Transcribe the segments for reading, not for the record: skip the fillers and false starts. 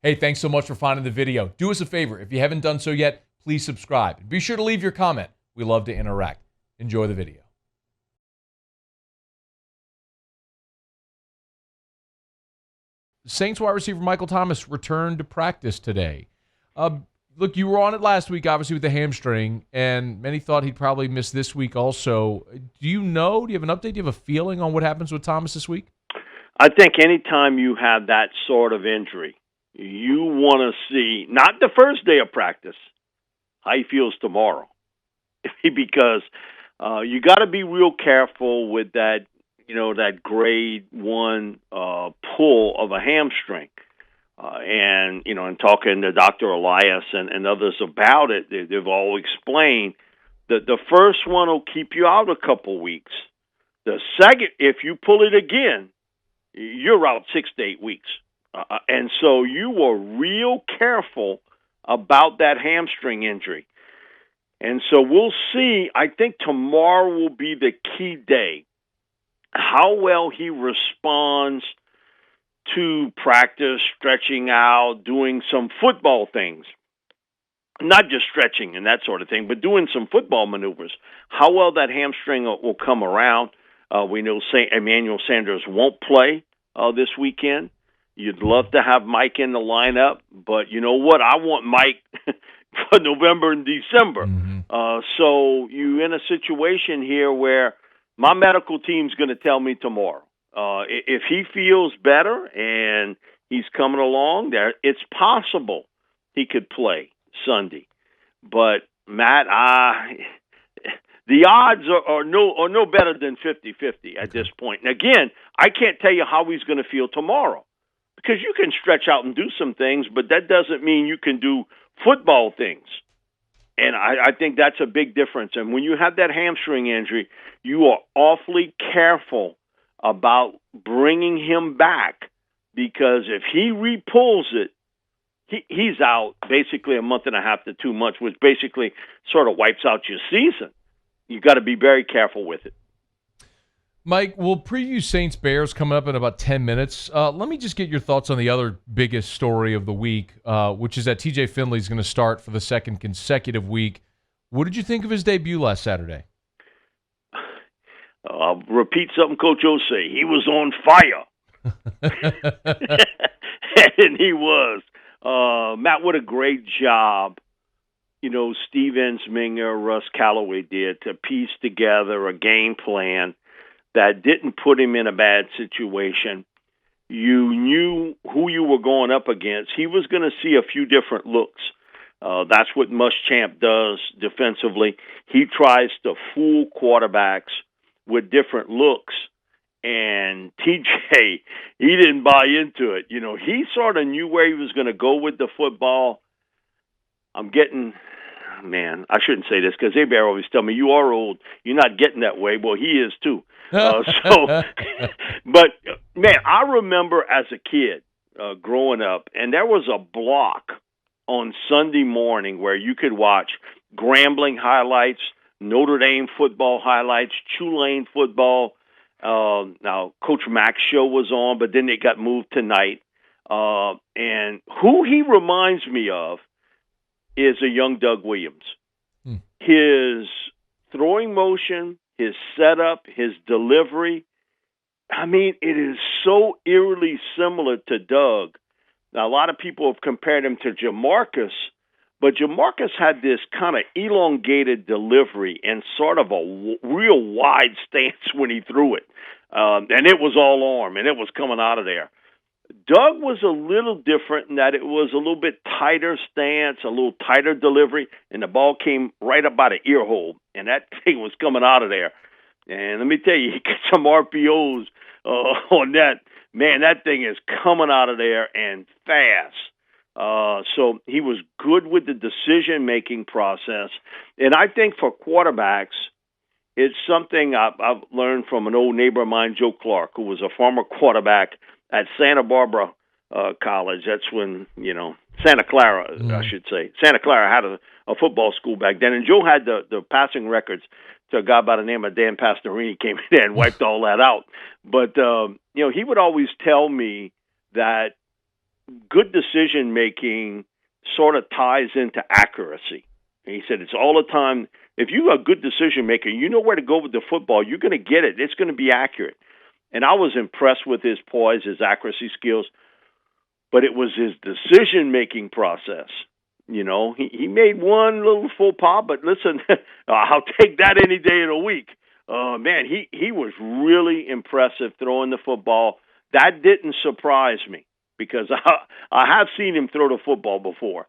Hey, thanks so much for finding the video. Do us a favor. If you haven't done so yet, please subscribe. Be sure to leave your comment. We love to interact. Enjoy the video. Saints wide receiver Michael Thomas returned to practice today. Look, you were on it last week, obviously, with the hamstring, and many thought he'd probably miss this week also. Do you have an update? Do you have a feeling on what happens with Thomas this week? I think anytime you have that sort of injury, you want to see, not the first day of practice, how he feels tomorrow. Because you got to be real careful with that, that grade 1 pull of a hamstring. And talking to Dr. Elias and others about it, they've all explained that the first one will keep you out a couple weeks. The second, if you pull it again, you're out 6 to 8 weeks. And so you were real careful about that hamstring injury. And so we'll see. I think tomorrow will be the key day. How well he responds to practice, stretching out, doing some football things. Not just stretching and that sort of thing, but doing some football maneuvers. How well that hamstring will come around. We know Emmanuel Sanders won't play this weekend. You'd love to have Mike in the lineup, but you know what? I want Mike for November and December. Mm-hmm. So you're in a situation here where my medical team's going to tell me tomorrow. If he feels better and he's coming along, there it's possible he could play Sunday. But Matt, the odds are no better than 50-50 at this point. And again, I can't tell you how he's going to feel tomorrow because you can stretch out and do some things, but that doesn't mean you can do football things. And I think that's a big difference. And when you have that hamstring injury, you are awfully careful about bringing him back because if he repulls it, he's out basically a month and a half to 2 months, which basically sort of wipes out your season. You got to be very careful with it. Mike, we'll preview Saints-Bears coming up in about 10 minutes. Let me just get your thoughts on the other biggest story of the week, which is that TJ Finley is going to start for the second consecutive week. What did you think of his debut last Saturday? I'll repeat something Coach O say. He was on fire. And he was. Matt, what a great job, Steve Ensminger, Russ Callaway did to piece together a game plan that didn't put him in a bad situation. You knew who you were going up against. He was going to see a few different looks. That's what Muschamp does defensively. He tries to fool quarterbacks with different looks. And TJ, he didn't buy into it. He sort of knew where he was going to go with the football. I shouldn't say this because A-Bear always tell me, you are old. You're not getting that way. Well, he is too. But, man, I remember as a kid growing up, and there was a block on Sunday morning where you could watch Grambling highlights, Notre Dame football highlights, Tulane football. Now, Coach Mack's show was on, but then it got moved tonight. And who he reminds me of is a young Doug Williams. His throwing motion, his setup, his delivery. It is so eerily similar to Doug. Now, a lot of people have compared him to Jamarcus, but Jamarcus had this kind of elongated delivery and sort of a real wide stance when he threw it. And it was all arm, and it was coming out of there. Doug was a little different in that it was a little bit tighter stance, a little tighter delivery, and the ball came right up by the ear hole, and that thing was coming out of there. And let me tell you, he got some RPOs on that. Man, that thing is coming out of there and fast. So he was good with the decision-making process. And I think for quarterbacks, it's something I've learned from an old neighbor of mine, Joe Clark, who was a former quarterback at Santa Barbara College. That's when, Santa Clara, I should say. Santa Clara had a football school back then. And Joe had the passing records to a guy by the name of Dan Pastorini came in there and wiped all that out. But, he would always tell me that good decision making sort of ties into accuracy. And he said it's all the time. If you're a good decision maker, you know where to go with the football. You're going to get it. It's going to be accurate. And I was impressed with his poise, his accuracy skills, but it was his decision making process. You know, he made one little faux pas, but listen, I'll take that any day of the week. Man, he was really impressive throwing the football. That didn't surprise me because I have seen him throw the football before.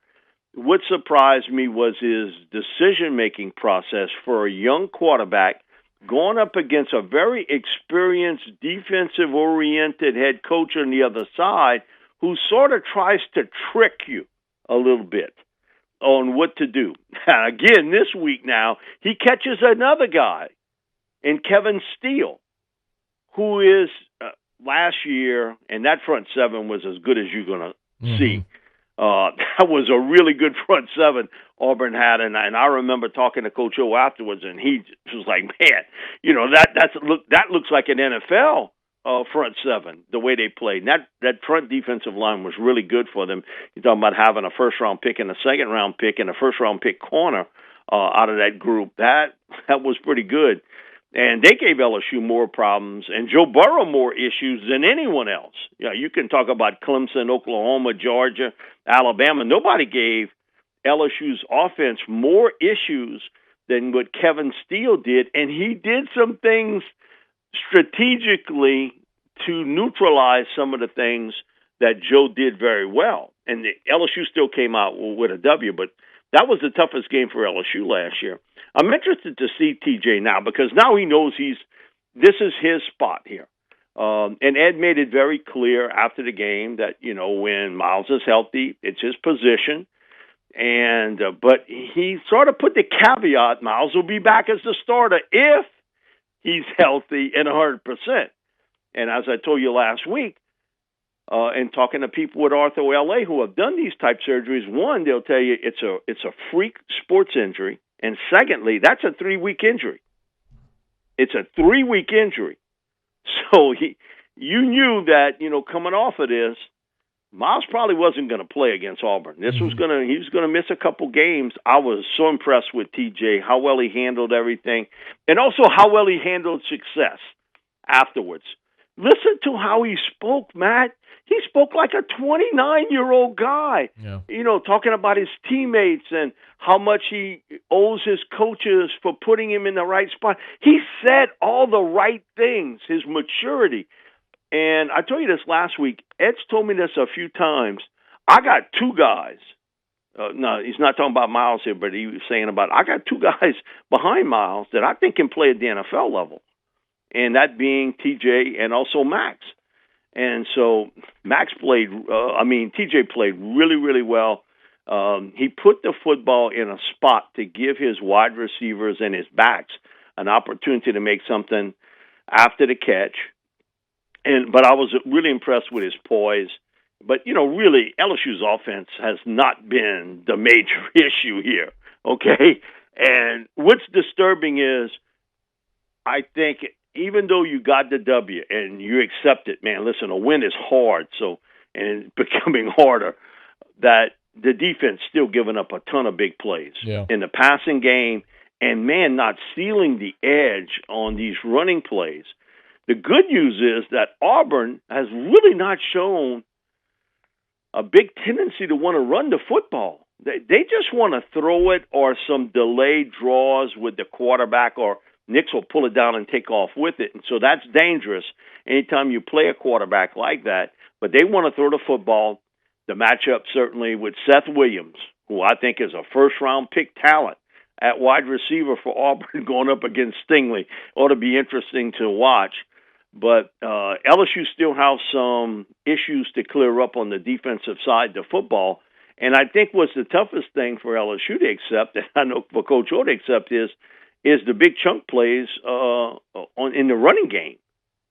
What surprised me was his decision-making process for a young quarterback going up against a very experienced defensive-oriented head coach on the other side who sort of tries to trick you a little bit on what to do. Again, this week now, he catches another guy in Kevin Steele, who is last year, and that front seven was as good as you're going to see. That was a really good front seven Auburn had, and I remember talking to Coach O afterwards, and he was like, "Man, you know that looks like an NFL front seven the way they played." And that front defensive line was really good for them. You're talking about having a first round pick and a second round pick and a first round pick corner out of that group. That was pretty good. And they gave LSU more problems and Joe Burrow more issues than anyone else. You know, you can talk about Clemson, Oklahoma, Georgia, Alabama. Nobody gave LSU's offense more issues than what Kevin Steele did, and he did some things strategically to neutralize some of the things that Joe did very well. And the LSU still came out with a W, but that was the toughest game for LSU last year. I'm interested to see TJ now because now he knows this is his spot here. And Ed made it very clear after the game that, you know, when Miles is healthy, it's his position. And but he sort of put the caveat, Miles will be back as the starter if he's healthy and 100%. And as I told you last week, and talking to people with Arthro LA who have done these type surgeries, one, they'll tell you it's a freak sports injury, and secondly, that's a 3-week injury. It's a 3-week injury. So you knew that, you know, coming off of this, Miles probably wasn't going to play against Auburn. He was going to miss a couple games. I was so impressed with TJ, how well he handled everything, and also how well he handled success afterwards. Listen to how he spoke, Matt. He spoke like a 29-year-old guy, you know, talking about his teammates and how much he owes his coaches for putting him in the right spot. He said all the right things, his maturity. And I told you this last week. Ed's told me this a few times. I got two guys. No, he's not talking about Miles here, but he was saying about I got two guys behind Miles that I think can play at the NFL level, and that being TJ and also Max. And so TJ played really, really well. He put the football in a spot to give his wide receivers and his backs an opportunity to make something after the catch. But I was really impressed with his poise. But, you know, really, LSU's offense has not been the major issue here, okay? And what's disturbing is I think even though you got the W and you accept it, man, listen, a win is hard, and it's becoming harder, that the defense still giving up a ton of big plays in the passing game and, man, not sealing the edge on these running plays. The good news is that Auburn has really not shown a big tendency to want to run the football. They just want to throw it or some delayed draws with the quarterback, or Nix will pull it down and take off with it. And so that's dangerous anytime you play a quarterback like that. But they want to throw the football. The matchup certainly with Seth Williams, who I think is a first-round pick talent at wide receiver for Auburn going up against Stingley, ought to be interesting to watch. But LSU still has some issues to clear up on the defensive side of the football. And I think what's the toughest thing for LSU to accept, and I know for Coach O to accept, is the big chunk plays in the running game,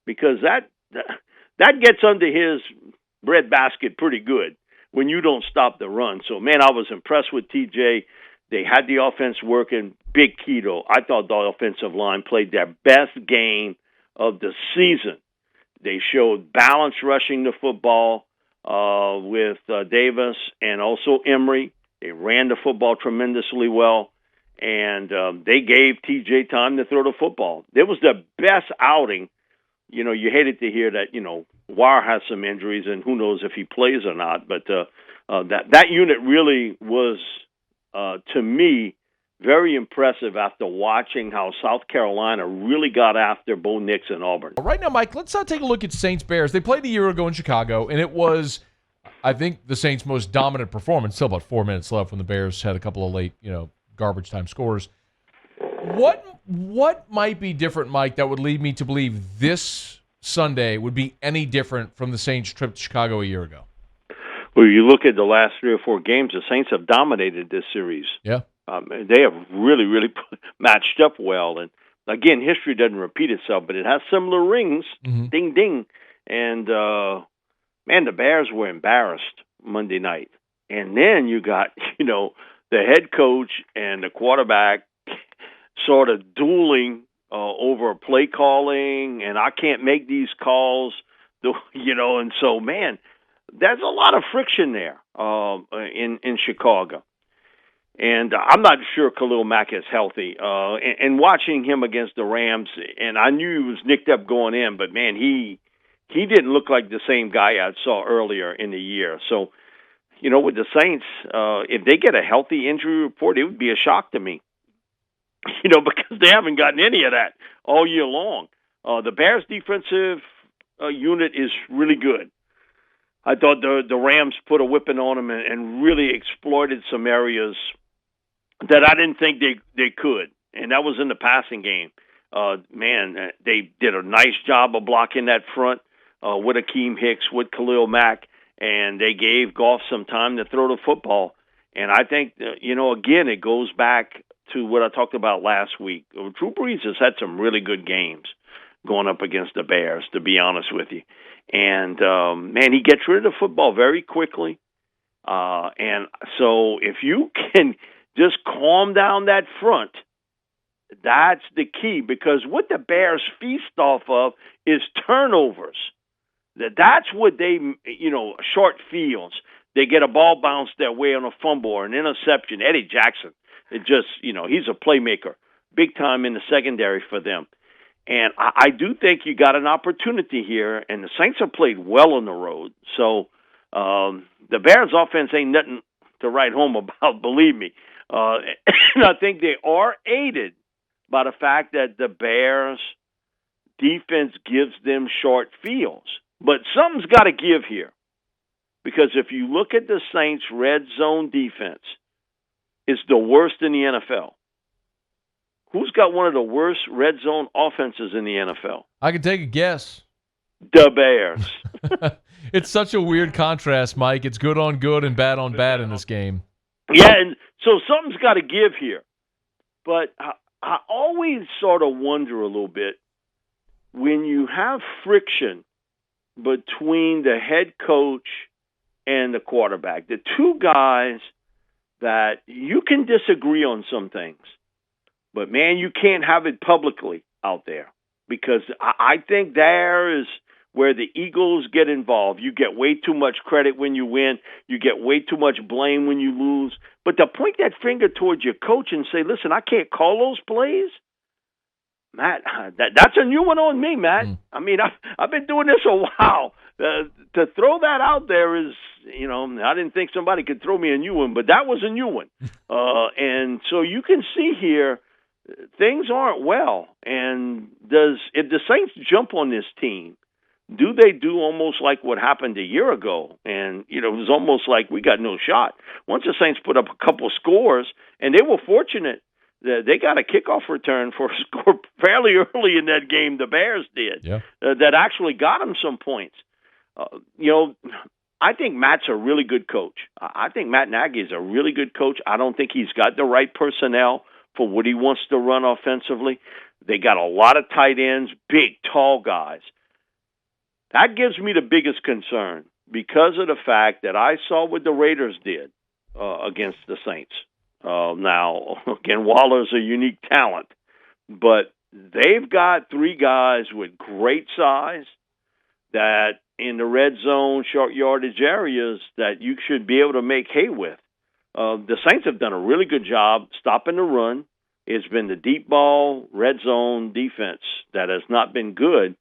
because that gets under his breadbasket pretty good when you don't stop the run. So, man, I was impressed with TJ. They had the offense working. Big Keto. I thought the offensive line played their best game of the season. They showed balance rushing the football. with Davis and also Emory. They ran the football tremendously well, and they gave TJ time to throw the football. It was the best outing. You know, you hated to hear that, Wire has some injuries, and who knows if he plays or not. But that unit really was, to me, very impressive after watching how South Carolina really got after Bo Nix and Auburn. Right now, Mike, let's take a look at Saints-Bears. They played a year ago in Chicago, and it was, I think, the Saints' most dominant performance. Still about 4 minutes left when the Bears had a couple of late, garbage time scores. What might be different, Mike, that would lead me to believe this Sunday would be any different from the Saints' trip to Chicago a year ago? Well, you look at the last 3 or 4 games, the Saints have dominated this series. Yeah. They have really, really matched up well. And, again, history doesn't repeat itself, but it has similar rings. Mm-hmm. Ding, ding. And, man, the Bears were embarrassed Monday night. And then you got, the head coach and the quarterback sort of dueling over play calling, and I can't make these calls, and so, man, there's a lot of friction there in Chicago. And I'm not sure Khalil Mack is healthy. And watching him against the Rams, and I knew he was nicked up going in, but, man, he didn't look like the same guy I saw earlier in the year. So, with the Saints, if they get a healthy injury report, it would be a shock to me, because they haven't gotten any of that all year long. The Bears' defensive unit is really good. I thought the Rams put a whipping on them and really exploited some areas that I didn't think they could, and that was in the passing game. Man, they did a nice job of blocking that front with Akeem Hicks, with Khalil Mack, and they gave Goff some time to throw the football. And I think, again, it goes back to what I talked about last week. Drew Brees has had some really good games going up against the Bears, to be honest with you. And, man, he gets rid of the football very quickly. And so if you can just calm down that front, that's the key, because what the Bears feast off of is turnovers. That's what they, short fields. They get a ball bounced their way on a fumble or an interception. Eddie Jackson, he's a playmaker, big time in the secondary for them. And I do think you got an opportunity here, and the Saints have played well on the road. So the Bears' offense ain't nothing to write home about, believe me. And I think they are aided by the fact that the Bears' defense gives them short fields. But something's got to give here, because if you look at the Saints' red zone defense, it's the worst in the NFL. Who's got one of the worst red zone offenses in the NFL? I can take a guess. The Bears. It's such a weird contrast, Mike. It's good on good and bad on bad in this game. Yeah, and so something's got to give here. But I always sort of wonder a little bit, when you have friction between the head coach and the quarterback, the two guys that you can disagree on some things, but, man, you can't have it publicly out there, because I think there is where the egos get involved. You get way too much credit when you win. You get way too much blame when you lose. But to point that finger towards your coach and say, listen, I can't call those plays, Matt, that's a new one on me, Matt. I mean, I've been doing this a while. To throw that out there is, I didn't think somebody could throw me a new one, but that was a new one. And so you can see here, things aren't well. And if the Saints jump on this team, do they do almost like what happened a year ago? And, it was almost like we got no shot. Once the Saints put up a couple scores, and they were fortunate that they got a kickoff return for a score fairly early in that game, the Bears did, that actually got them some points. I think Matt's a really good coach. I think Matt Nagy is a really good coach. I don't think he's got the right personnel for what he wants to run offensively. They got a lot of tight ends, big, tall guys. That gives me the biggest concern, because of the fact that I saw what the Raiders did against the Saints. Now, again, Waller's a unique talent, but they've got 3 guys with great size that in the red zone, short yardage areas that you should be able to make hay with. The Saints have done a really good job stopping the run. It's been the deep ball, red zone defense that has not been good.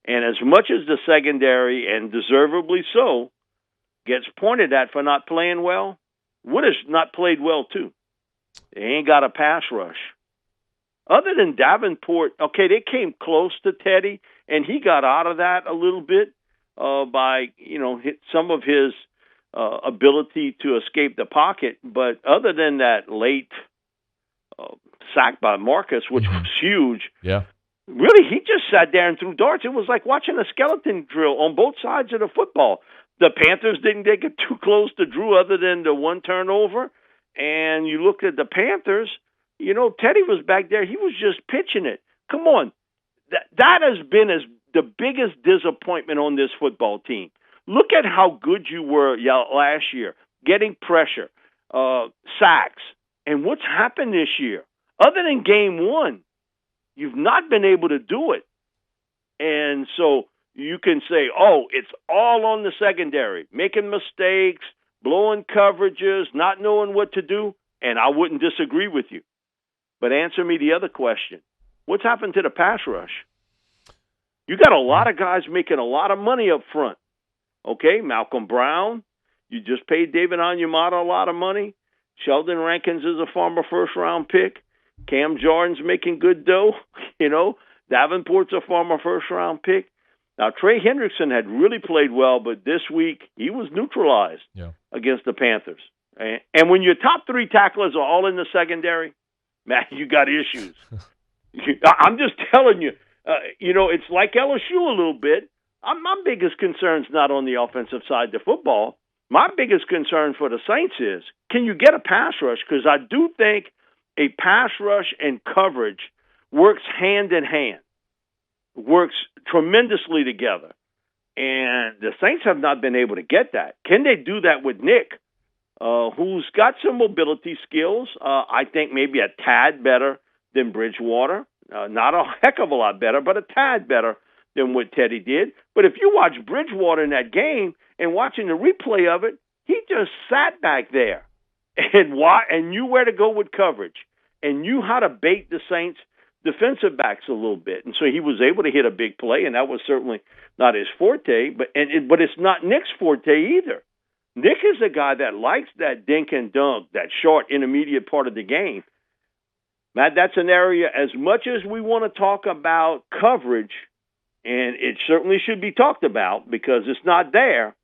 And as much as the secondary, and deservedly so, gets pointed at for not playing well, Wood has not played well too. They ain't got a pass rush. Other than Davenport, okay, they came close to Teddy, and he got out of that a little bit by, some of his ability to escape the pocket. But other than that late sack by Marcus, which was huge, really, he just sat there and threw darts. It was like watching a skeleton drill on both sides of the football. The Panthers didn't get too close to Drew other than the one turnover. And you look at the Panthers, Teddy was back there. He was just pitching it. Come on. That has been the biggest disappointment on this football team. Look at how good you were last year, getting pressure, sacks. And what's happened this year? Other than game one, you've not been able to do it. And so you can say, it's all on the secondary, making mistakes, blowing coverages, not knowing what to do, and I wouldn't disagree with you. But answer me the other question. What's happened to the pass rush? You got a lot of guys making a lot of money up front. Okay, Malcolm Brown, you just paid David Onyemata a lot of money. Sheldon Rankins is a former first-round pick. Cam Jordan's making good dough. Davenport's a former first-round pick. Now, Trey Hendrickson had really played well, but this week he was neutralized against the Panthers. And when your top three tacklers are all in the secondary, man, you got issues. I'm just telling you, it's like LSU a little bit. My biggest concern's not on the offensive side of the football. My biggest concern for the Saints is, can you get a pass rush? Because I do think a pass rush and coverage works hand in hand, works tremendously together. And the Saints have not been able to get that. Can they do that with Nick, who's got some mobility skills? I think maybe a tad better than Bridgewater. Not a heck of a lot better, but a tad better than what Teddy did. But if you watch Bridgewater in that game and watching the replay of it, he just sat back there and knew where to go with coverage and knew how to bait the Saints defensive backs a little bit. And so he was able to hit a big play, and that was certainly not his forte, but it's not Nick's forte either. Nick is a guy that likes that dink and dunk, that short intermediate part of the game. Matt, that's an area, as much as we want to talk about coverage, and it certainly should be talked about because it's not there.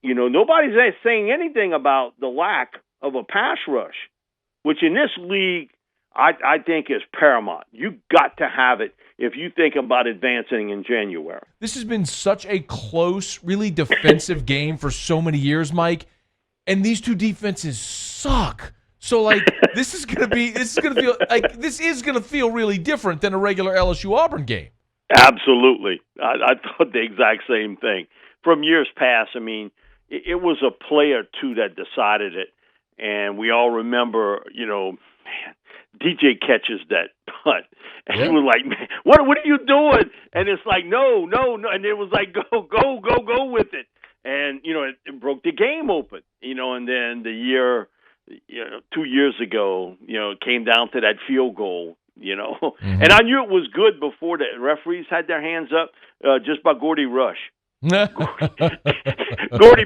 Nobody's saying anything about the lack of a pass rush, which in this league, I think is paramount. You got to have it if you think about advancing in January. This has been such a close, really defensive game for so many years, Mike, and these two defenses suck. So, this is gonna feel really different than a regular LSU Auburn game. Absolutely, I thought the exact same thing. From years past, it was a play or two that decided it, and we all remember, DJ catches that punt, and he was like, "Man, what are you doing?" And it's like, no, and it was like, go with it, and it broke the game open, and then the year. 2 years ago, it came down to that field goal, And I knew it was good before the referees had their hands up just by Gordy Rush. Gordy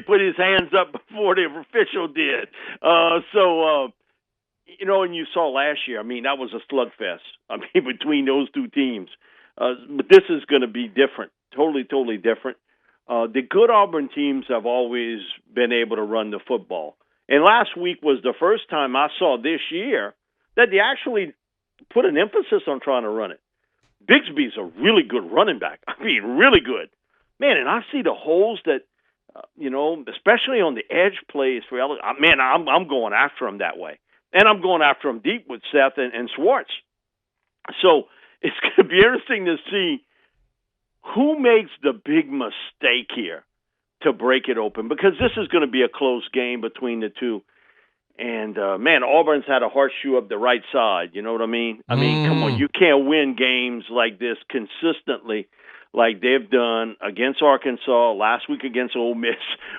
put his hands up before the official did. And you saw last year, that was a slugfest, between those two teams. But this is going to be different, totally different. The good Auburn teams have always been able to run the football. And last week was the first time I saw this year that they actually put an emphasis on trying to run it. Bigsby's a really good running back. Really good. Man, and I see the holes that, especially on the edge plays for LSU. Man, I'm going after him that way. And I'm going after him deep with Seth and Schwartz. So it's going to be interesting to see who makes the big mistake here to break it open, because this is going to be a close game between the two. And, Auburn's had a horseshoe up the right side. You know what I mean? Come on, you can't win games like this consistently like they've done against Arkansas, last week against Ole Miss.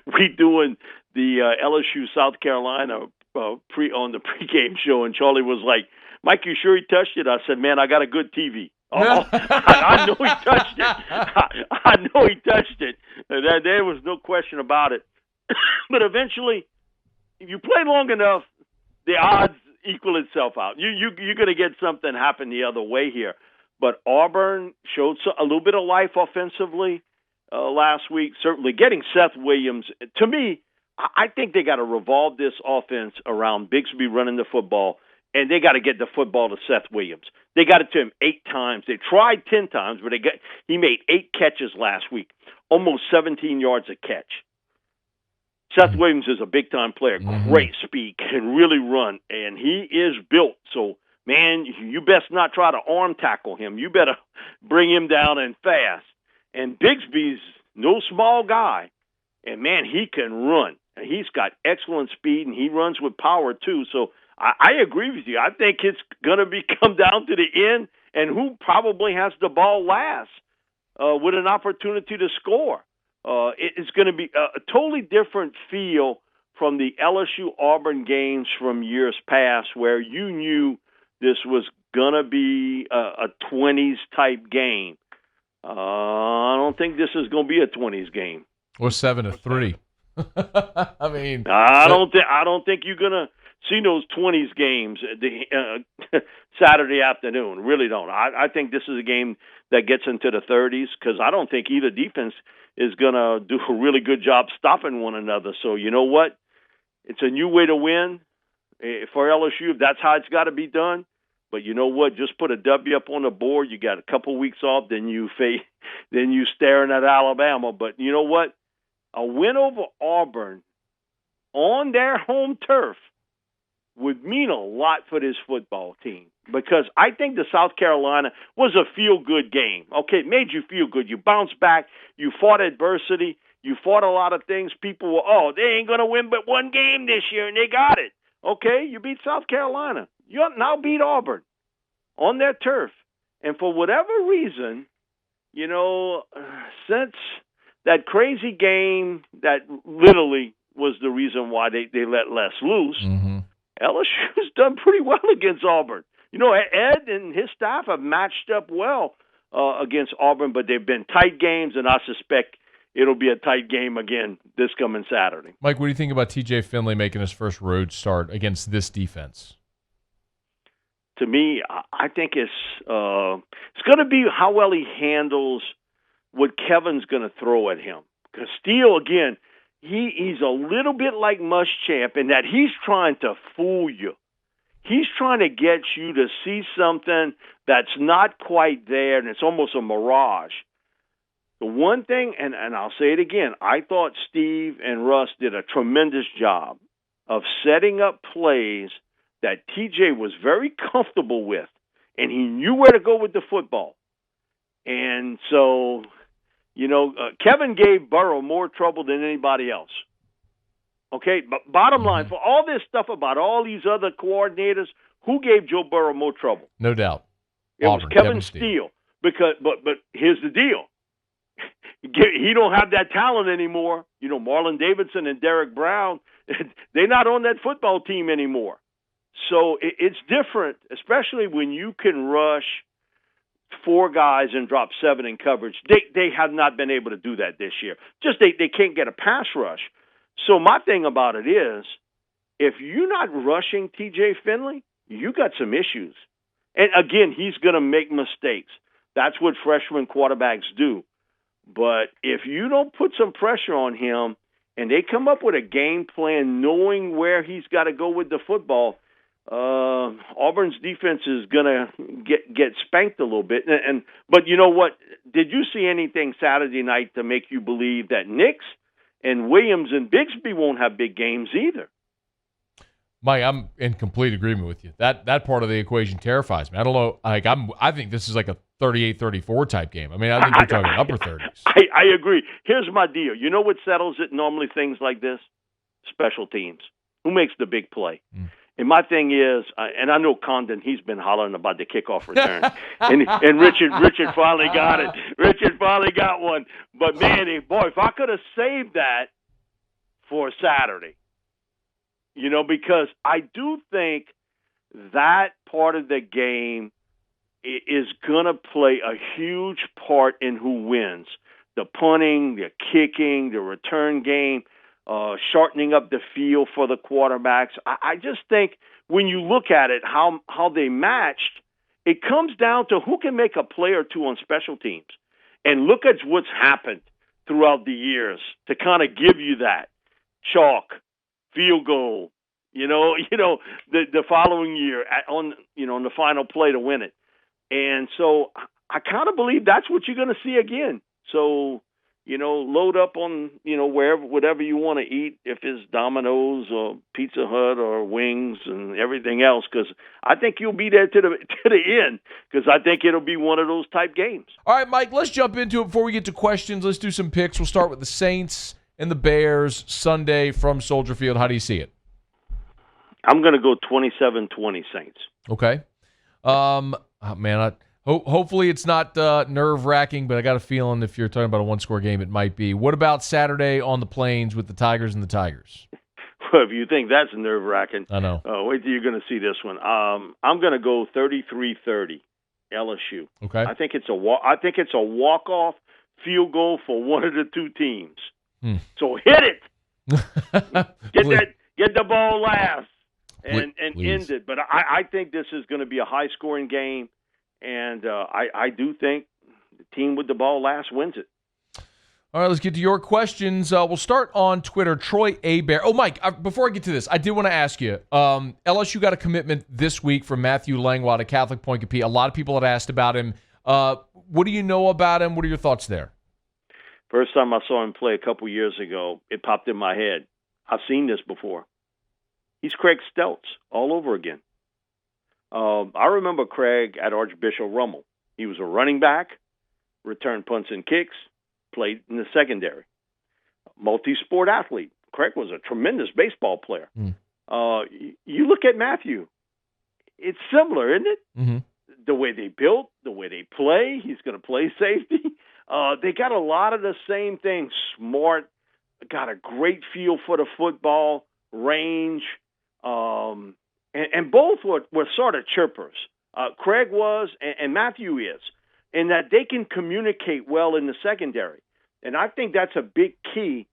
We doing the LSU South Carolina on the pregame show, and Charlie was like, "Mike, you sure he touched it?" I said, "Man, I got a good TV. I know he touched it. I know he touched it. There was no question about it." But eventually, if you play long enough, the odds equal itself out. You're going to get something happen the other way here. But Auburn showed a little bit of life offensively last week. Certainly getting Seth Williams, to me, I think they got to revolve this offense around Bigsby running the football, and they got to get the football to Seth Williams. They got it to him 8 times. They tried 10 times, but he made 8 catches last week, almost 17 yards a catch. Seth Williams is a big-time player, great speed, can really run, and he is built. So, man, you best not try to arm tackle him. You better bring him down and fast. And Bigsby's no small guy, and, man, he can run. And he's got excellent speed, and he runs with power, too. So I agree with you. I think it's going to come down to the end, and who probably has the ball last with an opportunity to score. It's going to be a totally different feel from the LSU-Auburn games from years past where you knew this was going to be a 20s-type game. I don't think this is going to be a 20s game. Or 7-3. I mean, I don't think you're going to see those 20s games Saturday afternoon. Really don't. I think this is a game that gets into the 30s because I don't think either defense is going to do a really good job stopping one another. So you know what? It's a new way to win for LSU. That's how it's got to be done. But you know what? Just put a W up on the board. You got a couple weeks off, then you staring at Alabama. But you know what? A win over Auburn on their home turf would mean a lot for this football team because I think the South Carolina was a feel-good game. Okay, it made you feel good. You bounced back. You fought adversity. You fought a lot of things. People were, they ain't going to win but one game this year, and they got it. Okay, you beat South Carolina. You now beat Auburn on their turf. And for whatever reason, since that crazy game that literally was the reason why they let Les loose, LSU's done pretty well against Auburn. Ed and his staff have matched up well against Auburn, but they've been tight games, and I suspect it'll be a tight game again this coming Saturday. Mike, what do you think about TJ Finley making his first road start against this defense? To me, I think it's going to be how well he handles what Kevin's going to throw at him. Because Steele, again, he's a little bit like Muschamp in that he's trying to fool you. He's trying to get you to see something that's not quite there, and it's almost a mirage. The one thing, and I'll say it again, I thought Steve and Russ did a tremendous job of setting up plays that TJ was very comfortable with, and he knew where to go with the football. And so, Kevin gave Burrow more trouble than anybody else. Okay, but bottom line, for all this stuff about all these other coordinators, who gave Joe Burrow more trouble? No doubt. It Auburn, was Kevin Steele. Because, but here's the deal. He don't have that talent anymore. Marlon Davidson and Derek Brown, they're not on that football team anymore. So it's different, especially when you can rush 4 guys and drop 7 in coverage. They have not been able to do that this year. Just they can't get a pass rush. So my thing about it is, if you're not rushing TJ Finley, you got some issues. And again, he's going to make mistakes. That's what freshman quarterbacks do. But if you don't put some pressure on him and they come up with a game plan knowing where he's got to go with the football, Auburn's defense is going to get spanked a little bit. But you know what? Did you see anything Saturday night to make you believe that Nix and Williams and Bigsby won't have big games either? Mike, I'm in complete agreement with you. That part of the equation terrifies me. I don't know. I think this is like a 38-34 type game. I mean, I think you're talking upper 30s. I agree. Here's my deal. You know what settles it normally, things like this? Special teams. Who makes the big play? And my thing is, and I know Condon, he's been hollering about the kickoff return, and Richard finally got it. Richard finally got one. But man, if I could have saved that for Saturday, because I do think that part of the game is gonna play a huge part in who wins. The punting, the kicking, the return game. Shortening up the field for the quarterbacks. I just think when you look at it, how they matched, it comes down to who can make a play or two on special teams. And look at what's happened throughout the years to kind of give you that chalk, field goal, the following year on the final play to win it. And so I kind of believe that's what you're going to see again. So, load up on, whatever you want to eat, if it's Domino's or Pizza Hut or wings and everything else, because I think you'll be there to the end, because I think it'll be one of those type games. All right, Mike, let's jump into it before we get to questions. Let's do some picks. We'll start with the Saints and the Bears Sunday from Soldier Field. How do you see it? I'm going to go 27-20 Saints. Okay. Hopefully it's not nerve-wracking, but I got a feeling if you're talking about a one-score game, it might be. What about Saturday on the Plains with the Tigers and the Tigers? Well, if you think that's nerve-wracking, I know. Wait till you're going to see this one. I'm going to go 33-30 LSU. Okay. I think it's a walk-off field goal for one of the two teams. So hit it. Get the ball last and end it. But I think this is going to be a high-scoring game. And I do think the team with the ball last wins it. All right, let's get to your questions. We'll start on Twitter. Troy A. Bear. Oh, Mike, before I get to this, I did want to ask you. LSU got a commitment this week from Matthew Langlois to Catholic Point Capee. A lot of people had asked about him. What do you know about him? What are your thoughts there? First time I saw him play a couple years ago, it popped in my head. I've seen this before. He's Craig Stelz all over again. I remember Craig at Archbishop Rummel. He was a running back, returned punts and kicks, played in the secondary. Multi-sport athlete. Craig was a tremendous baseball player. You look at Matthew. It's similar, isn't it? Mm-hmm. The way they built, the way they play. He's going to play safety. They got a lot of the same things. Smart, got a great feel for the football, range, and both were sort of chirpers. Craig was, and Matthew is, in that they can communicate well in the secondary. And I think that's a big key.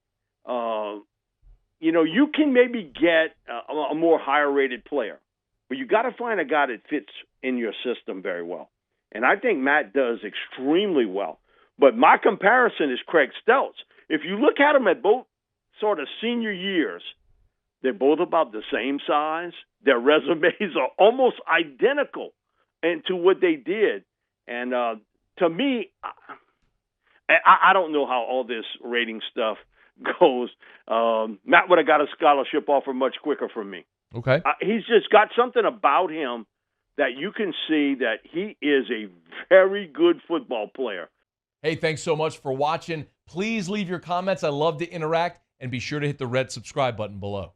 You can maybe get a more higher-rated player, but you got to find a guy that fits in your system very well. And I think Matt does extremely well. But my comparison is Craig Stelz. If you look at them at both sort of senior years, they're both about the same size. Their resumes are almost identical to what they did. And to me, I don't know how all this rating stuff goes. Matt would have got a scholarship offer much quicker from me. Okay. He's just got something about him that you can see that he is a very good football player. Hey, thanks so much for watching. Please leave your comments. I love to interact, and be sure to hit the red subscribe button below.